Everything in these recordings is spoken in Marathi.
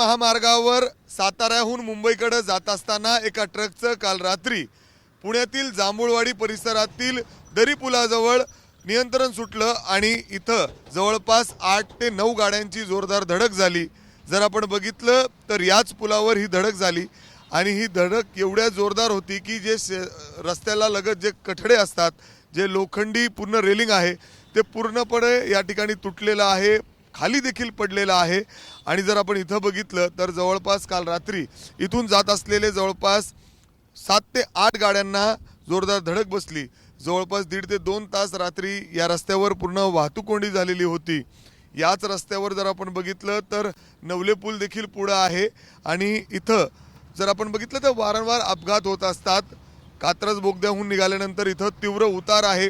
महामार्गावर साताऱ्याहून मुंबईकडे जात असताना एका ट्रकचं काल रात्री पुण्यातील जांभूळवाडी परिसरातील दरी पुलाजवळ नियंत्रण सुटलं आणि इथं जवळपास 8 ते 9 गाड्यांची जोरदार धडक झाली। जर आपण बघितलं तर याच पुलावर ही धडक झाली आणि ही धडक एवढ्या जोरदार होती की जे रस्त्याला लगत जे कठडे असतात, जे लोखंडी पूर्ण रेलिंग आहे ते पूर्णपणे या ठिकाणी तुटलेलं आहे, खाली देखील पडलेला आहे। आणि जर आपण इथं बघितलं तर जवळपास काल रात्री इथून जात असलेले जवळपास 7 ते 8 गाड्यांना जोरदार धडक बसली। जवळपास 1.5 ते 2 तास रात्री या रस्त्यावर पूर्ण वाहतूक कोंडी झालेली होती। याच रस्त्यावर जर आपण बघितलं तर नवले पूल देखील पुढे आहे आणि इथं जर आपण बघितलं तर वारंवार अपघात होत असतात। कात्रज बोगद्याहून निघाल्यानंतर इथं तीव्र उतार आहे।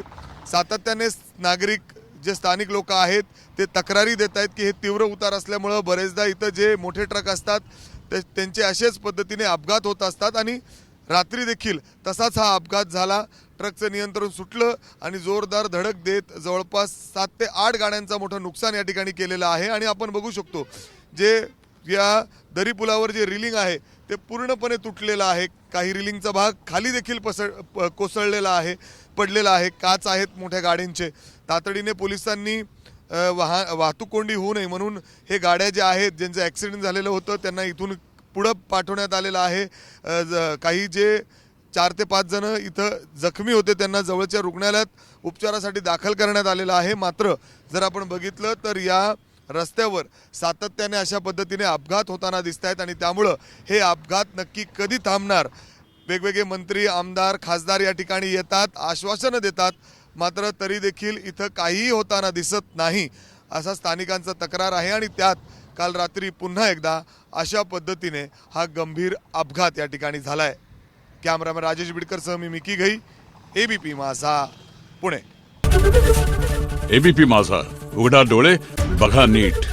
सातत्याने नागरिक जे स्थानिक लोक आहेत ते तक्रारी देत आहेत की हे तीव्र उतार असल्यामुळे बरेचदा इथं जे मोठे ट्रक असतात त्यांचे अशाच पद्धतीने अपघात होत असतात आणि रात्री देखील तसाच हा अपघात झाला। ट्रकचं नियंत्रण सुटलं आणि जोरदार धडक देत जवळपास 7 ते 8 गाड्यांचं मोठं नुकसान या ठिकाणी केलेलं आहे। आणि आपण बघू शकतो जे या दरी पुलावर जे रिलिंग आहे ते पूर्णपणे तुटलेलं आहे। काही रिलिंगचा भाग खाली देखील कोसळलेला आहे, पडलेला आहे। काच आहेत मोठ्या गाड्यांचे। तातडीने पोलिसांनी वाहतूक कोंडी होऊ नये म्हणून हे गाड्या ज्या आहेत ज्यांचं ॲक्सिडेंट झालेलं होतं त्यांना इथून पुढं पाठवण्यात आलेलं आहे। काही जे 4 ते 5 जण इथं जखमी होते त्यांना जवळच्या रुग्णालयात उपचारासाठी दाखल करण्यात आलेलं आहे। मात्र जर आपण बघितलं तर या रस्त्यावर सातत्याने अशा पद्धतीने अपघात होताना दिसत आहेत आणि त्यामुळं हे अपघात नक्की कधी थांबणार। वेगवेगळे मंत्री, आमदार, खासदार या ठिकाणी येतात, आश्वासनं देतात, मात्र तरी देखील इथं काहीही होताना दिसत नाही असा स्थानिकांचा तक्रार आहे। आणि त्यात काल रात्री पुन्हा एकदा अशा पद्धतीने हा गंभीर अपघात या ठिकाणी झालाय। कॅमेरामॅन राजेश बिडकर सह मी मिकी घई, एबीपी माझा, पुणे। एबीपी माझा, उघडा डोळे बघा नीट।